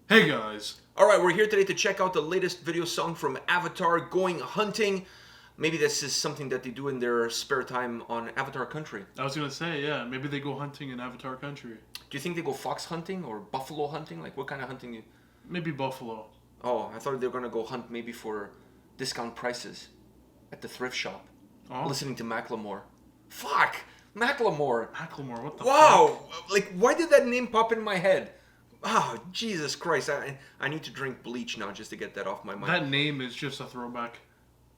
Hey guys! Alright, we're here today to check out the latest video song from Avatar, Going Hunting. Maybe this is something that they do in their spare time on Avatar Country. I was gonna say, yeah, maybe they go hunting in Avatar Country. Do you think they go fox hunting or buffalo hunting? Like, what kind of hunting? Maybe buffalo. Oh, I thought they were gonna go hunt maybe for discount prices at the thrift shop. Oh, Listening to Macklemore. Fuck! Macklemore! Macklemore, what the Wow! Like, why did that name pop in my head? Oh, Jesus Christ. I need to drink bleach now just to get that off my fuck? mind. That name is just a throwback.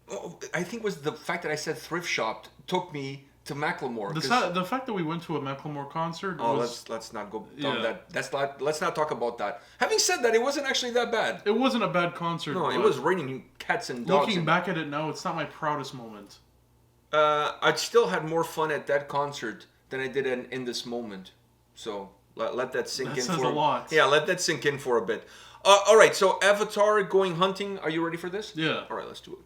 Oh, I think it was the fact that I said thrift shop took me to Macklemore. The fact that we went to a Macklemore concert Oh, was... let's not go down Yeah. that. Let's not talk about that. Having said that, it wasn't actually that bad. It wasn't a bad concert. No, it but was raining cats and dogs. Looking back at it now, it's not my proudest moment. I'd still had more fun at that concert than I did in this moment. So let that sink That in says for a lot. Yeah, let that sink in for a bit. All right, so Avatar, Going Hunting. Are you ready for this? Yeah. All right, let's do it.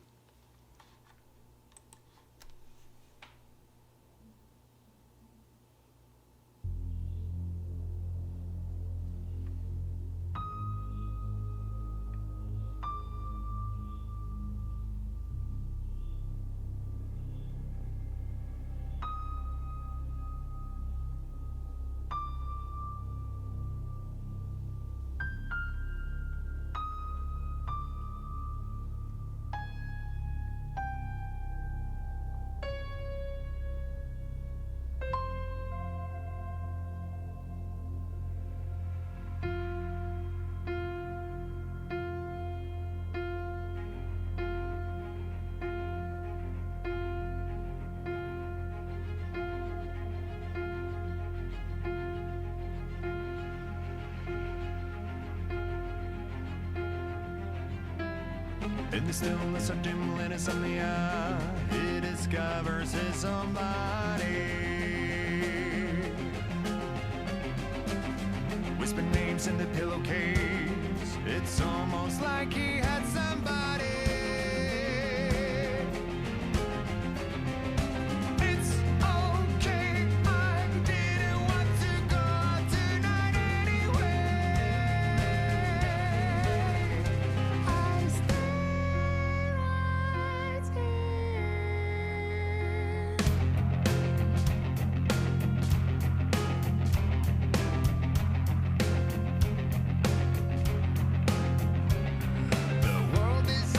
In the stillness of dimly insomnia, he discovers his somebody. Whisper names in the pillowcase. It's almost like he had somebody. It's okay, I didn't want to go out tonight anyway. I stay right here. The world is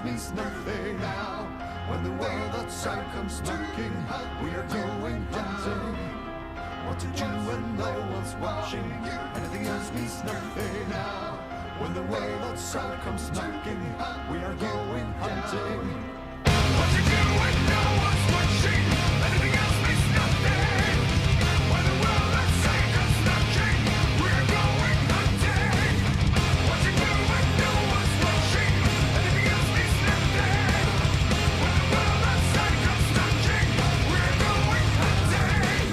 means nothing now. When the world outside comes knocking, we are going hunting. What to do when no one's watching? Anything else means nothing now. When the world outside comes knocking, we are going hunting. What to do when no one's watching? Anything else means nothing. When the world outside comes knocking, we are going hunting. What to do when no one's watching? Anything else means nothing. When the world outside comes knocking, we are going hunting.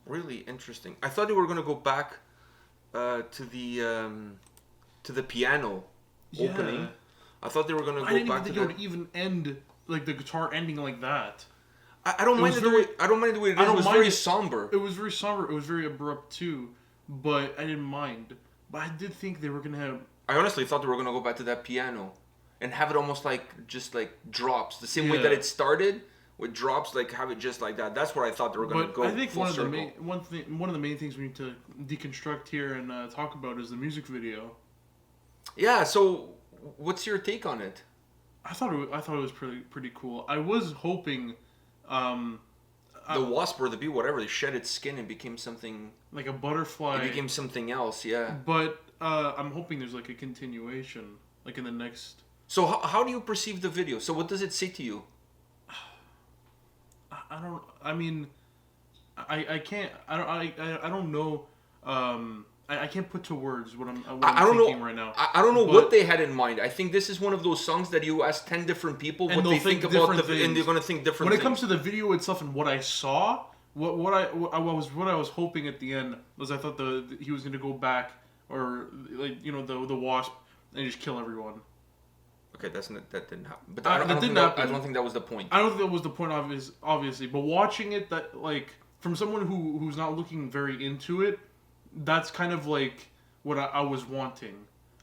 Really interesting. I thought they were gonna go back to the piano opening. Yeah. I thought they were gonna I go didn't even back to think it that. would even end like the guitar ending like that. I don't It mind was the very- way. I don't mind the way it I is. It don't was mind very it. somber. It was very somber. It was very abrupt too, but I didn't mind. But I did think they were gonna have. I honestly thought they were gonna go back to that piano, and have it almost like just like drops, the same way Yeah. that it started with drops. Like have it just like that. That's where I thought they were gonna But go. I think full one of the circle. one of the main things we need to deconstruct here and talk about is the music video. Yeah. So, what's your take on it? I thought it was pretty cool. I was hoping, The wasp or the bee, whatever, they shed its skin and became something. like a butterfly. It became something else. Yeah. But I'm hoping there's like a continuation, like in the next. So how do you perceive the video? So what does it say to you? I don't. I mean, I can't. I don't know. I can't put to words what I'm I don't thinking know. right now. I don't know But- what they had in mind. I think this is one of those songs that you ask 10 different people And what they'll they think think about different and they're things. going to think different When it things. comes to the video itself and what I saw, what I was hoping at the end was I thought he was going to go back or like the wasp and just kill everyone. Okay, that didn't happen. But That I don't didn't think that, I happen. don't think that was the point. I don't think that was the point, obviously. But watching it, that like from someone who's not looking very into it, that's kind of like what I was wanting.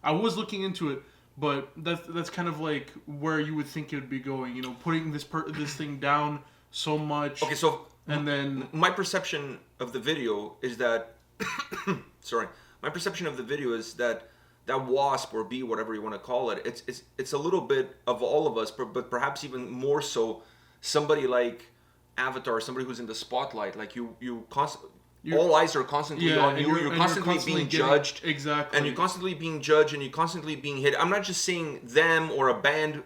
I was looking into it, but that's kind of like where you would think it would be going. Putting this thing down so much. Okay, so And then my perception of the video is that sorry. My perception of the video is that wasp or bee, whatever you want to call it, it's a little bit of all of us, but perhaps even more so somebody like Avatar, somebody who's in the spotlight. Like all eyes are constantly on you. You're constantly being judged. Exactly. And you're constantly being judged and you're constantly being hit. I'm not just saying them or a band.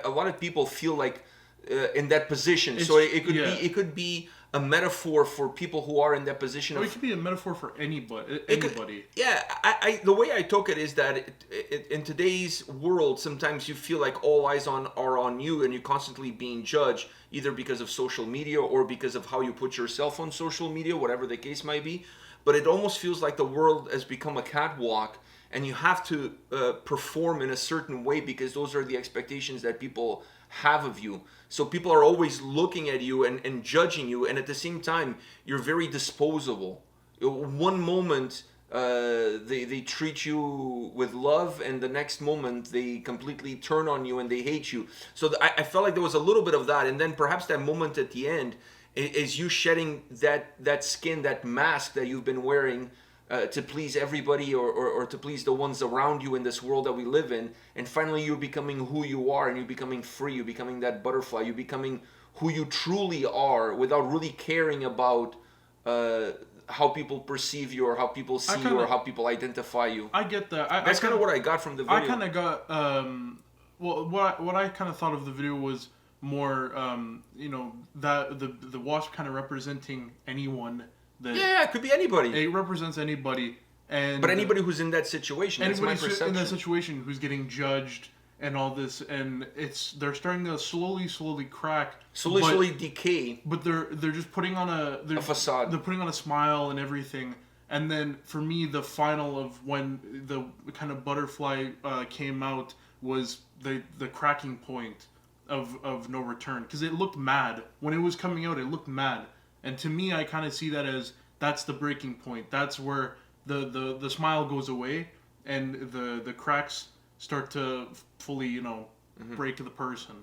A lot of people feel like in that position. So it could be a metaphor for people who are in that position. Or it could be a metaphor for anybody. Yeah, the way I took it is that in today's world, sometimes you feel like all eyes are on you, and you're constantly being judged, either because of social media or because of how you put yourself on social media, whatever the case might be. But it almost feels like the world has become a catwalk, and you have to perform in a certain way because those are the expectations that people have of you. So people are always looking at you and judging you, and at the same time, you're very disposable. One moment, they treat you with love, and the next moment, they completely turn on you and they hate you. So I felt like there was a little bit of that, and then perhaps that moment at the end is you shedding that skin, that mask that you've been wearing to please everybody or to please the ones around you in this world that we live in, and finally you're becoming who you are, and you're becoming free, you're becoming that butterfly, you're becoming who you truly are without really caring about how people perceive you or how people see you or how people identify you. I get that. That's kind of what I got from the video. I kind of got what I kind of thought of the video was more that the wasp kind of representing anyone that Yeah, it could be anybody. it represents anybody, and But anybody who's in that situation, that's my anybody in perception. that situation who's getting judged and all this, and they're starting to slowly crack, Slowly decay. but they're just putting on a facade. They're putting on a smile and everything. And then for me, the final of when the kind of butterfly came out was the cracking point of no return, because it looked mad when it was coming out. It looked mad, And to me, I kind of see that as that's the breaking point. That's where the smile goes away and the cracks start to fully, break the person.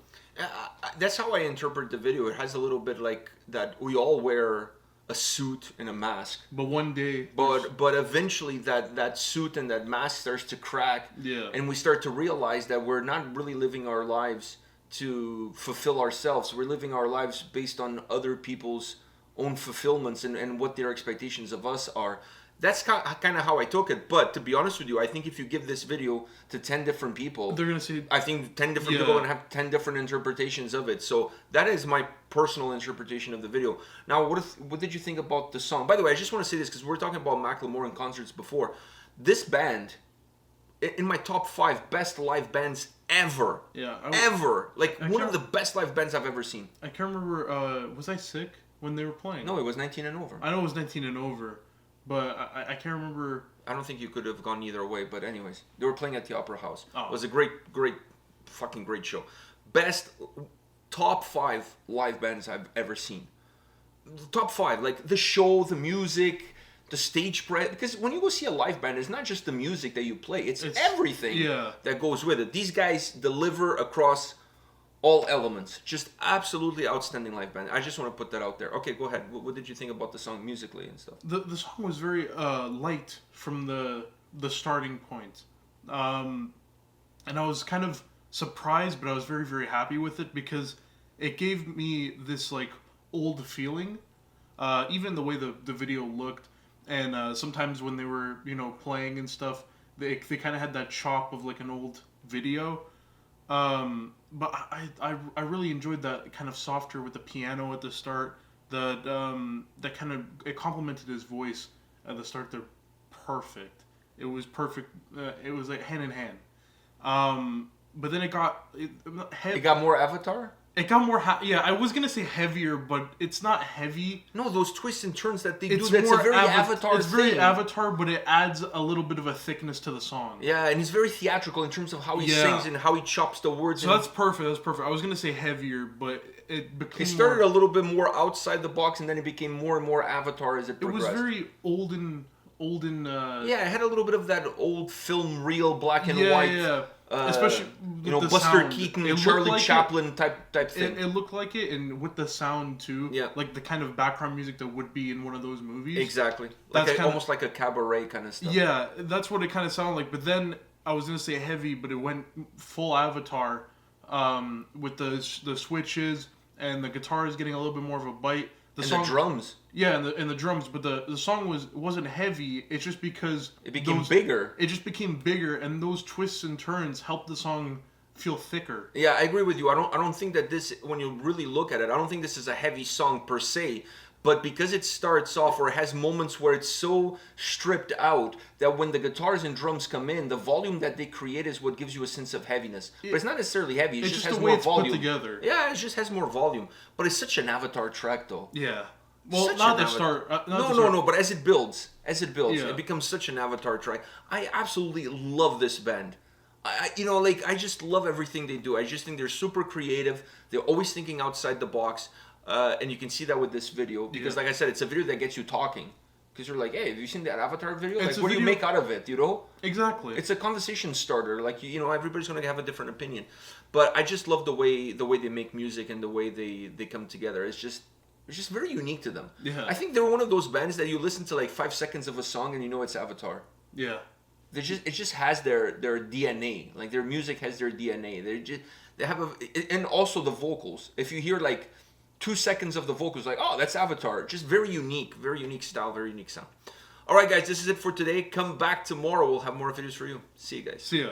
That's how I interpret the video. It has a little bit like that we all wear a suit and a mask. But one day... But eventually that suit and that mask starts to crack. Yeah. And we start to realize that we're not really living our lives to fulfill ourselves. We're living our lives based on other people's own fulfillments and what their expectations of us are. That's kind of how I took it. But to be honest with you, I think if you give this video to 10 different people, they're going to say... I think 10 different people are going to have 10 different interpretations of it. So that is my personal interpretation of the video. Now, what did you think about the song? By the way, I just want to say this because we were talking about Macklemore in concerts before. This band, in my top 5 best live bands ever. Yeah. Ever. Like, one of the best live bands I've ever seen. I can't remember... was I sick when they were playing? No, it was 19 and over. I know it was 19 and over. But I can't remember... I don't think you could have gone either way. But anyways, they were playing at the Opera House. Oh. It was a great, fucking great show. Top 5 live bands I've ever seen. Top 5. Like, the show, the music, the stage presence. Because when you go see a live band, it's not just the music that you play. It's everything that goes with it. These guys deliver across... all elements. Just absolutely outstanding live band. I just want to put that out there. Okay, go ahead. What did you think about the song musically and stuff? The song was very light from the starting point. And I was kind of surprised, but I was very, very happy with it because it gave me this like old feeling. Even the way the video looked, and sometimes when they were playing and stuff, they kind of had that chop of like an old video. But I really enjoyed that kind of softer with the piano at the start. That kind of it complemented his voice at the start. They're perfect. It was perfect. It was like hand in hand. But then it got It got more Avatar. It got more... I was going to say heavier, but it's not heavy. No, those twists and turns that they it's do, that's a very Avatar It's thing. very Avatar, but it adds a little bit of a thickness to the song. Yeah, and he's very theatrical in terms of how he sings and how he chops the words. So that's perfect. I was going to say heavier, but it became... It started a little bit more outside the box, and then it became more and more Avatar as it progressed. It was very olden... Yeah, it had a little bit of that old film reel, black and white. Yeah. Especially with the Buster sound. Keaton, Charlie Chaplin type thing. It looked like it, and with the sound too. Yeah. Like the kind of background music that would be in one of those movies. Exactly. Almost like a cabaret kind of stuff. Yeah, that's what it kind of sounded like. But then I was gonna say heavy, but it went full Avatar, with the switches and the guitars getting a little bit more of a bite. The drums. Yeah, and the drums, but the song wasn't heavy. It's just because it became bigger. It just became bigger, and those twists and turns helped the song feel thicker. Yeah, I agree with you. I don't think that this, when you really look at it, I don't think this is a heavy song per se. But because it starts off, or it has moments where it's so stripped out that when the guitars and drums come in, the volume that they create is what gives you a sense of heaviness. But it's not necessarily heavy. It just has more volume. Put together. Yeah, it just has more volume. But it's such an Avatar track, though. Yeah. Well, not the start. No. But as it builds, yeah. it becomes such an Avatar track. I absolutely love this band. I just love everything they do. I just think they're super creative. They're always thinking outside the box. And you can see that with this video because, like I said, it's a video that gets you talking. Because you're like, hey, have you seen that Avatar video? Like, what do you make out of it? Exactly. It's a conversation starter. Like, everybody's gonna have a different opinion. But I just love the way they make music and the way they come together. It's just very unique to them. Yeah. I think they're one of those bands that you listen to like 5 seconds of a song and you know it's Avatar. Yeah. It just has their DNA. Like their music has their DNA. They have and also the vocals. If you hear like 2 seconds of the vocals, like, oh, that's Avatar. Just very unique style, very unique sound. All right, guys, this is it for today. Come back tomorrow. We'll have more videos for you. See you guys. See ya.